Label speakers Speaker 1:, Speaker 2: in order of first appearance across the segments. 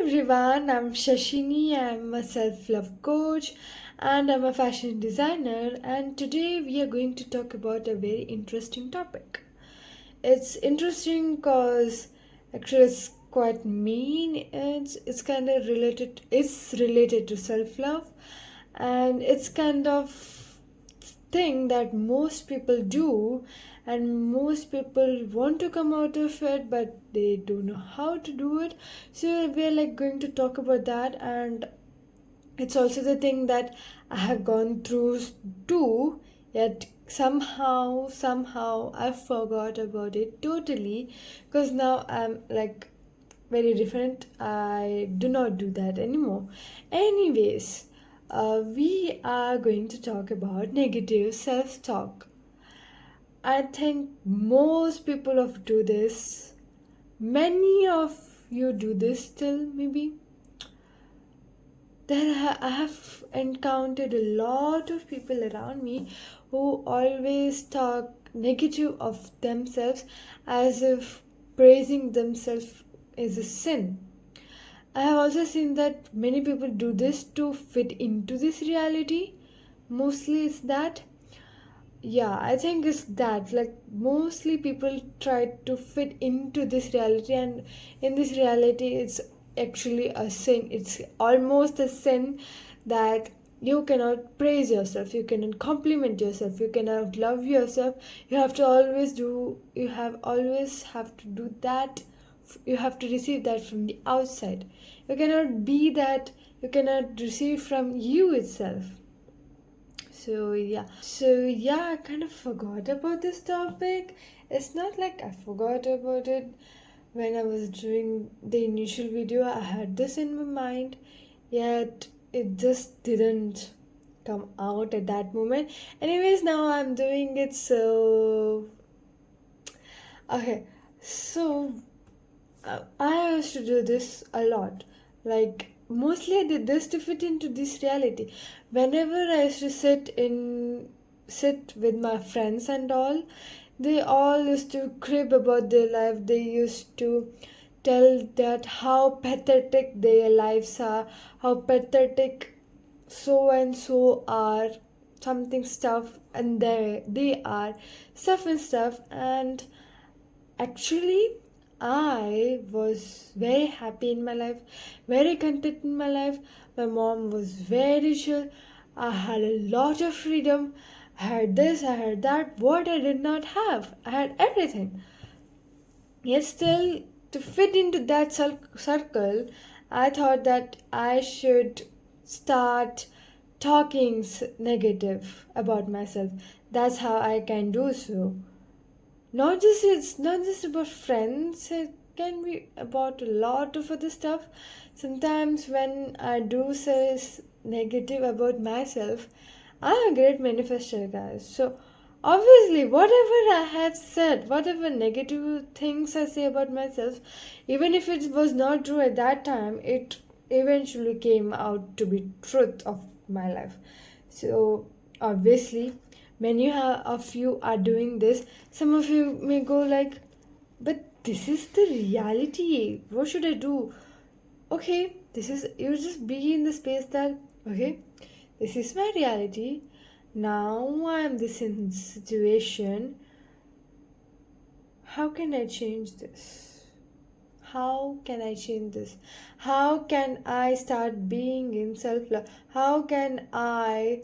Speaker 1: everyone, I'm Shashini. I'm a self love coach and I'm a fashion designer. And today we are going to talk about a very interesting topic. It's interesting because actually it's quite mean. It's kind of related. It's related to self love, and it's kind of thing that most people do, and most people want to come out of it, but they don't know how to do it. So we're like going to talk about that, and it's also the thing that I have gone through too, yet somehow I forgot about it totally, because now I'm like very different. I do not do that anymore. Anyways, we are going to talk about negative self-talk. I think most people of do this. Many of you do this still, maybe. I have encountered a lot of people around me who always talk negative of themselves as if praising themselves is a sin. I have also seen that many people do this to fit into this reality. Mostly it's that. Yeah, I think it's that. Like, mostly people try to fit into this reality, and in this reality, it's actually a sin. It's almost a sin that you cannot praise yourself, you cannot compliment yourself, you cannot love yourself. You have always have to do that. You have to receive that from the outside. You cannot be that, you cannot receive from you itself. So yeah, I kind of forgot about this topic. It's not like I forgot about it when I was doing the initial video. I had this in my mind, yet it just didn't come out at that moment. Anyways, now I'm doing it. So okay, so I used to do this a lot. Like, mostly I did this to fit into this reality. Whenever I used to sit with my friends and all, they all used to crib about their life. They used to tell that how pathetic their lives are, how pathetic so and so are, something stuff, and they are stuff and stuff. And actually, I was very happy in my life, very content in my life. My mom was very chill. I had a lot of freedom. I had this, I had that. What I did not have, I had everything. Yet still, to fit into that circle, I thought that I should start talking negative about myself. That's how I can do so. It's not just about friends, it can be about a lot of other stuff. Sometimes when I do say negative about myself, I'm a great manifester, guys. So obviously, whatever I have said, whatever negative things I say about myself, even if it was not true at that time, it eventually came out to be truth of my life. So obviously, many of you are doing this. Some of you may go like, but this is the reality, what should I do? Okay, this is, you just be in the space that, okay, this is my reality. Now I'm this in situation. How can I change this? How can I change this? How can I start being in self love? How can I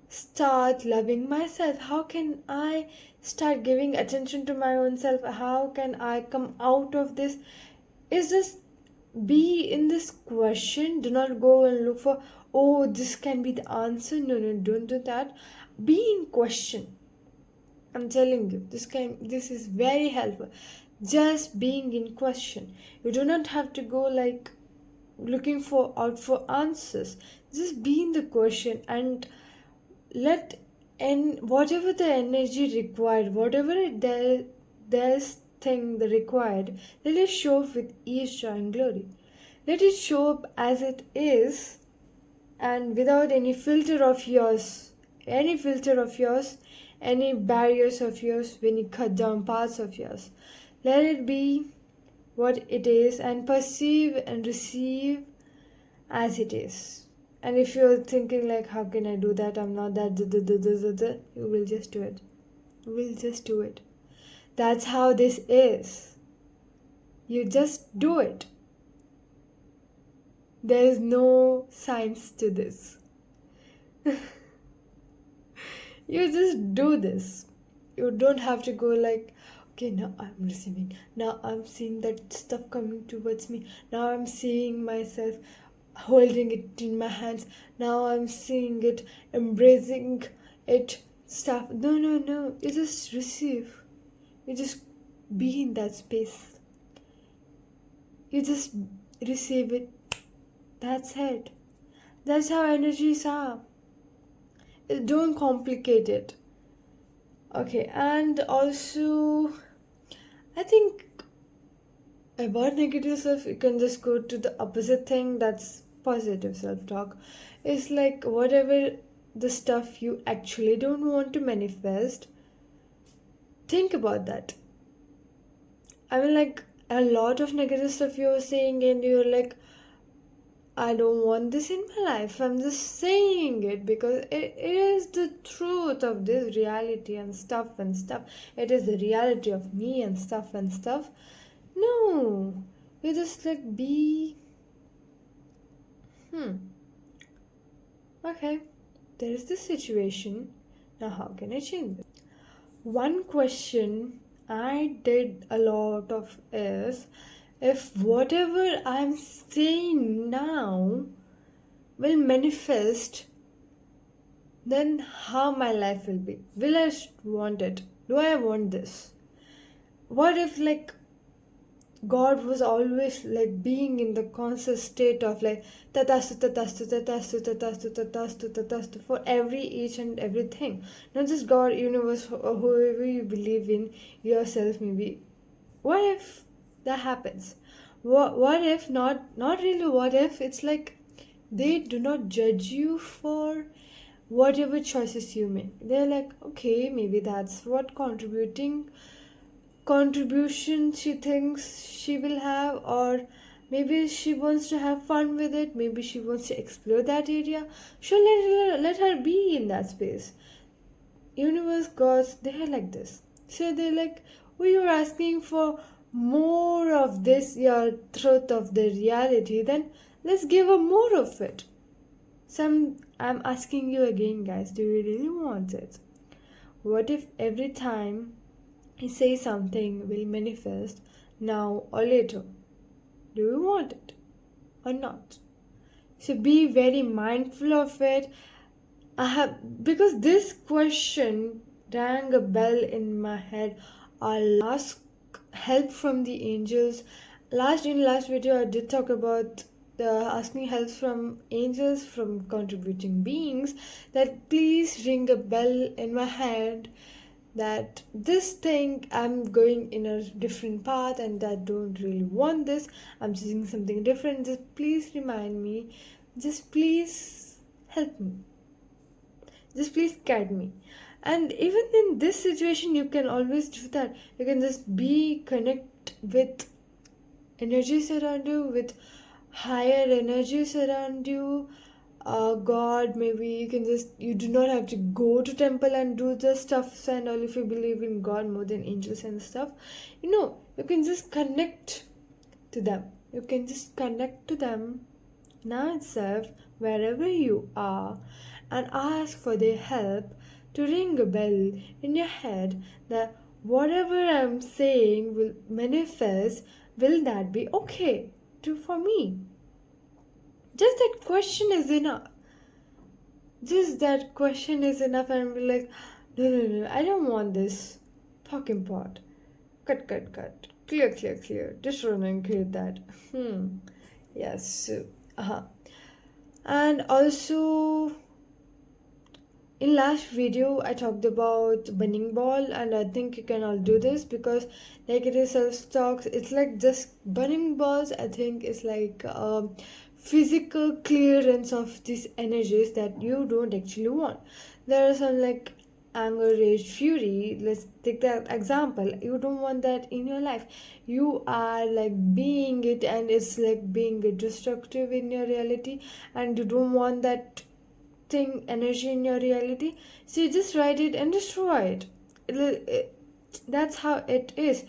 Speaker 1: start loving myself? How can I start giving attention to my own self? How can I come out of this? Is this, be in this question. Do not go and look for, oh, this can be the answer. No, don't do that. Be in question. I'm telling you, this is very helpful. Just being in question. You do not have to go like looking for out for answers. Just be in the question and let, and whatever the energy required, whatever there's thing the required, let it show up with each joy and glory. Let it show up as it is, and without any filter of yours, any barriers of yours, when you cut down parts of yours. Let it be what it is and perceive and receive as it is. And if you're thinking like, how can I do that? I'm not that, you will just do it. You will just do it. That's how this is. You just do it. There is no science to this. You just do this. You don't have to go like, okay, now I'm receiving. Now I'm seeing that stuff coming towards me. Now I'm seeing myself holding it in my hands. Now I'm seeing it, embracing it, stuff. No. You just receive. You just be in that space. You just receive it. That's it. That's how energies are. Don't complicate it. Okay, and also, I think about negative self, you can just go to the opposite thing, that's positive self talk. It's like whatever the stuff you actually don't want to manifest, think about that. I mean, like, a lot of negative stuff you're saying, and you're like, I don't want this in my life. I'm just saying it because it is the truth of this reality and stuff and stuff. It is the reality of me and stuff and stuff. No, you just like be. Okay, there is this situation. Now, how can I change it? One question I did a lot of is, if whatever I'm saying now will manifest, then how my life will be? Will I want it? Do I want this? What if like God was always like being in the constant state of like tatastu tatastu tatastu tatastu tatastu tatastu for every each and everything? Not just God, universe, or whoever you believe in, yourself maybe. What if that happens? What if not really what if it's like they do not judge you for whatever choices you make. They're like, okay, maybe that's what contribution she thinks she will have, or maybe she wants to have fun with it, maybe she wants to explore that area. So let her be in that space. Universe, gods, they're like this. So they're like, we are asking for more of this, your truth of the reality, then let's give her more of it. I'm asking you again, guys, do you really want it? What if every time you say something will manifest now or later? Do you want it or not? So be very mindful of it. Because this question rang a bell in my head. I'll ask help from the angels. In last video I did talk about asking help from angels, from contributing beings, that please ring a bell in my head that this thing I'm going in a different path and I don't really want this, I'm choosing something different. Just please remind me, just please help me, just please guide me. And even in this situation you can always do that. You can just connect with energies around you, with higher energies around you. God, maybe you do not have to go to temple and do the stuff and all. If you believe in God more than angels and stuff, you can just connect to them. You can just connect to them now itself, wherever you are, and ask for their help to ring a bell in your head that whatever I'm saying will manifest. Will that be okay for me? Just that question is enough. Just that question is enough, and be like, no, I don't want this talking pot. Cut. Clear. Just run and create that. Yes. And also, in last video I talked about burning ball, and I think you can all do this because negative self-talk, it's like just burning balls. I think it's like physical clearance of these energies that you don't actually want. There are some like anger, rage, fury, let's take that example. You don't want that in your life. You are like being it, and it's like being destructive in your reality, and you don't want that thing, energy in your reality. So you just write it and destroy it. That's how it is.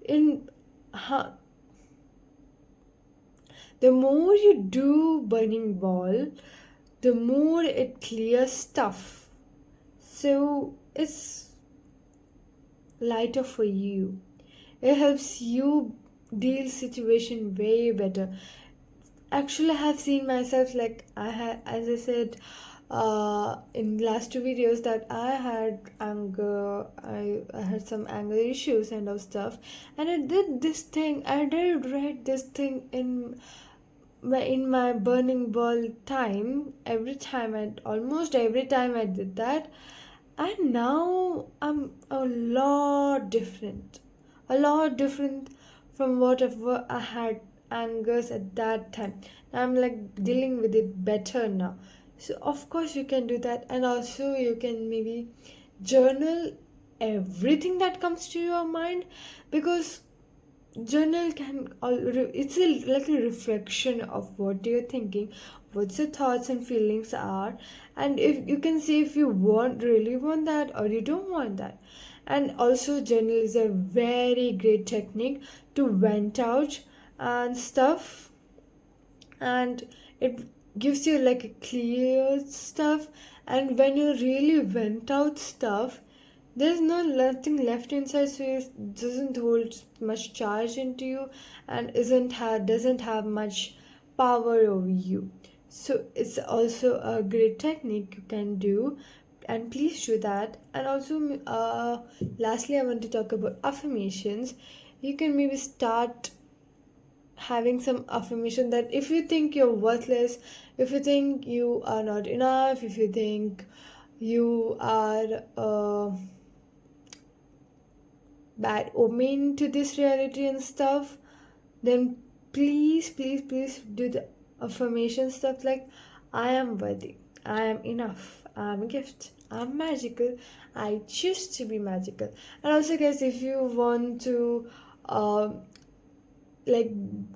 Speaker 1: In how, the more you do burning ball, the more it clears stuff. So it's lighter for you. It helps you deal situation way better. Actually, I have seen myself, like I had, as I said in last two videos, that I had anger. I had some anger issues and all stuff, and I did this thing. I did write this thing in my burning ball time. Almost every time I did that, and now I'm a lot different from whatever I had angers at that time. I'm like dealing with it better now. So of course you can do that, and also you can maybe journal everything that comes to your mind, because journal it's like a reflection of what you're thinking, what your thoughts and feelings are, and if you can see if you really want that or you don't want that. And also journal is a very great technique to vent out and stuff, and it gives you like a clear stuff. And when you really vent out stuff, there's nothing left inside, so it doesn't hold much charge into you, and doesn't have much power over you. So it's also a great technique you can do, and please do that. And also lastly, I want to talk about affirmations. You can maybe start having some affirmation that if you think you're worthless, if you think you are not enough, if you think you are bad omen to this reality and stuff, then please do the affirmation stuff like, I am worthy, I am enough, I am a gift, I'm magical, I choose to be magical. And also guys, if you want to like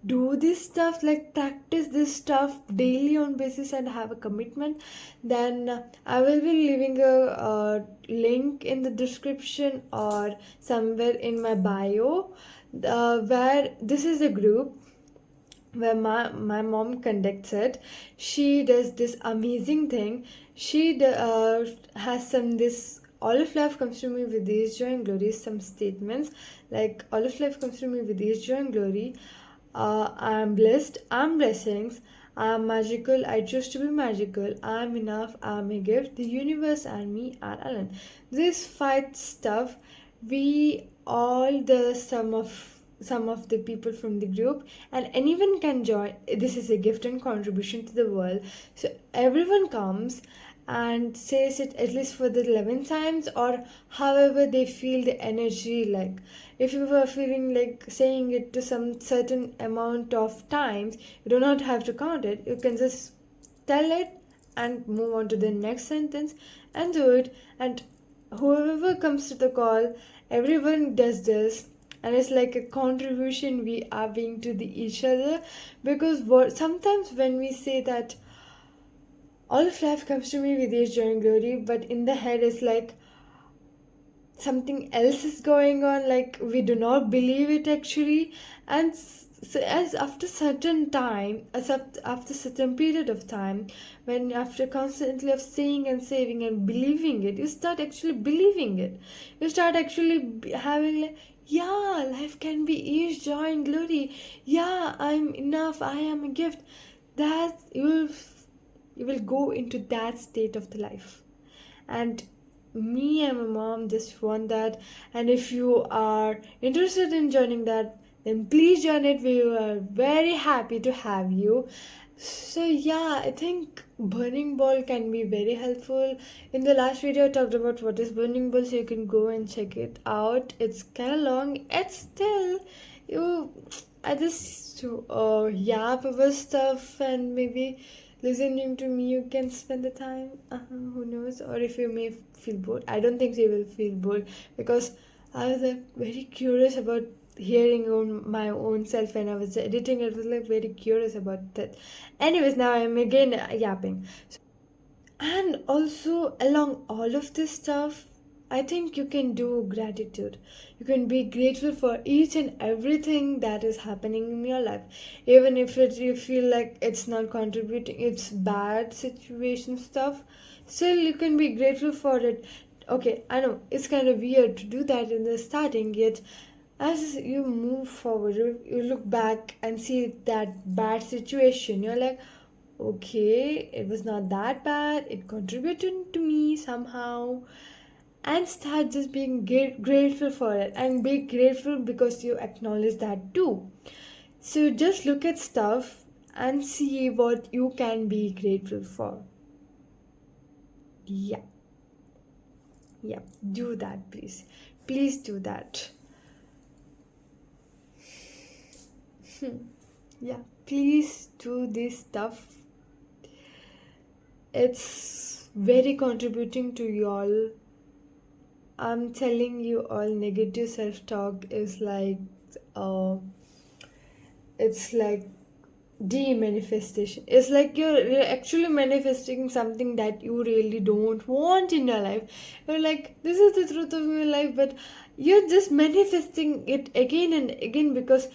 Speaker 1: do this stuff, like practice this stuff daily on basis and have a commitment, then I will be leaving a link in the description or somewhere in my bio, where this is a group where my mom conducts it. She does this amazing thing. She has some this, all of life comes to me with these joy and glory, some statements like, all of life comes to me with these joy and glory, I am blessed, I am blessings, I am magical, I choose to be magical, I am enough, I am a gift, the universe and me are aligned. This 5 stuff, we all the some of the people from the group, and anyone can join. This is a gift and contribution to the world, so everyone comes and says it at least for the 11 times, or however they feel the energy. Like if you were feeling like saying it to some certain amount of times, you do not have to count it, you can just tell it and move on to the next sentence and do it. And whoever comes to the call, everyone does this, and it's like a contribution we are being to each other. Because sometimes when we say that all of life comes to me with its joy and glory, but in the head it's like something else is going on, like we do not believe it actually. And so as after certain time, after certain period of time, when after constantly of saying and saving and believing it, you start actually believing it. You start actually having like, yeah, life can be ease, joy and glory, yeah, I'm enough, I am a gift. That you will go into that state of the life. And me and my mom just want that, and if you are interested in joining that, then please join it. We are very happy to have you. So yeah, I think burning ball can be very helpful. In the last video I talked about what is burning ball, so you can go and check it out. It's kind of long. It's still, I just yap about stuff, and maybe listening to me, you can spend the time. Who knows? Or if you may feel bored, I don't think you will feel bored, because I was like very curious about hearing on my own self when I was editing. It was like very curious about that. Anyways, now I'm again yapping. And also, along all of this stuff, I think you can do gratitude. You can be grateful for each and everything that is happening in your life. Even if you feel like it's not contributing, it's bad situation stuff, still you can be grateful for it. Okay, I know it's kind of weird to do that in the starting, yet as you move forward, you look back and see that bad situation. You're like, okay, it was not that bad, it contributed to me somehow, and start just being grateful for it, and be grateful because you acknowledge that too. So just look at stuff and see what you can be grateful for. Yeah, yeah, do that, please. Please do that. Yeah, please do this stuff. It's very contributing to y'all. I'm telling you all, negative self-talk is like it's like de-manifestation. It's like you're actually manifesting something that you really don't want in your life. You're like, this is the truth of my life, but you're just manifesting it again and again because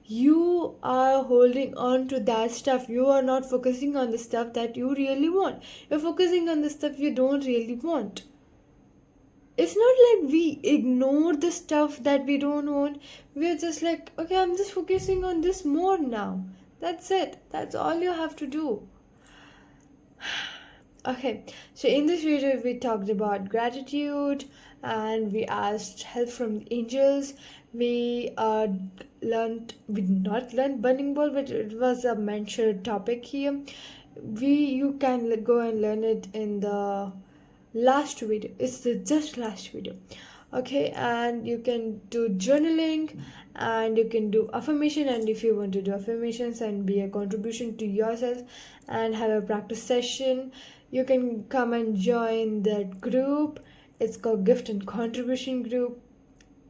Speaker 1: you are holding on to that stuff. You are not focusing on the stuff that you really want. You're focusing on the stuff you don't really want. It's not like we ignore the stuff that we don't want. We're just like, okay, I'm just focusing on this more now. That's it. That's all you have to do. Okay, so in this video, we talked about gratitude and we asked help from angels. We did not learn burning ball, but it was a mentioned topic here. You can go and learn it in the last video. It's the just last video. Okay, and you can do journaling and you can do affirmation, and if you want to do affirmations and be a contribution to yourself and have a practice session, you can come and join that group. It's called gift and contribution group.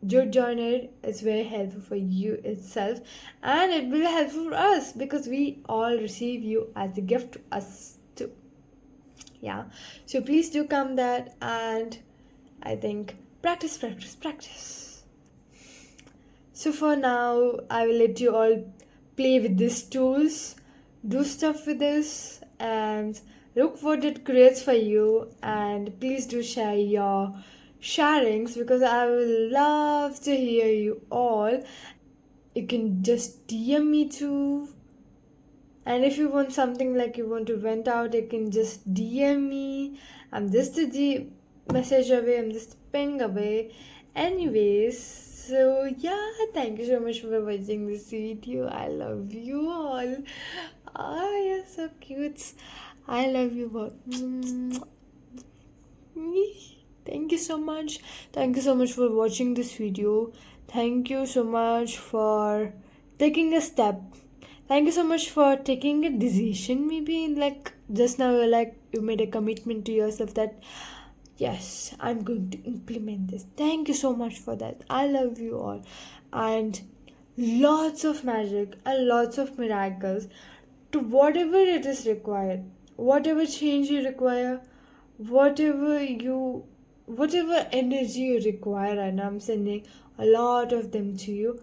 Speaker 1: You join it. It's very helpful for you itself, and it will be helpful for us because we all receive you as a gift to us too. Yeah, so please do come that, and I think practice. So for now, I will let you all play with these tools, do stuff with this, and look what it creates for you. And please do share your sharings because I will love to hear you all. You can just DM me too. And if you want something like you want to vent out, you can just DM me. I'm just a message away, I'm just a ping away. Anyways, so yeah, thank you so much for watching this video. I love you all. Oh, you're so cute. I love you all. Thank you so much. Thank you so much for watching this video. Thank you so much for taking a step. Thank you so much for taking a decision. Maybe like just now, you made a commitment to yourself that yes, I'm going to implement this. Thank you so much for that. I love you all, and lots of magic and lots of miracles to whatever it is required, whatever change you require, whatever energy you require, and I'm sending a lot of them to you.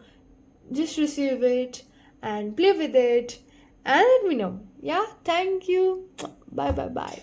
Speaker 1: Just receive it and play with it and let me know. Yeah, thank you. Bye.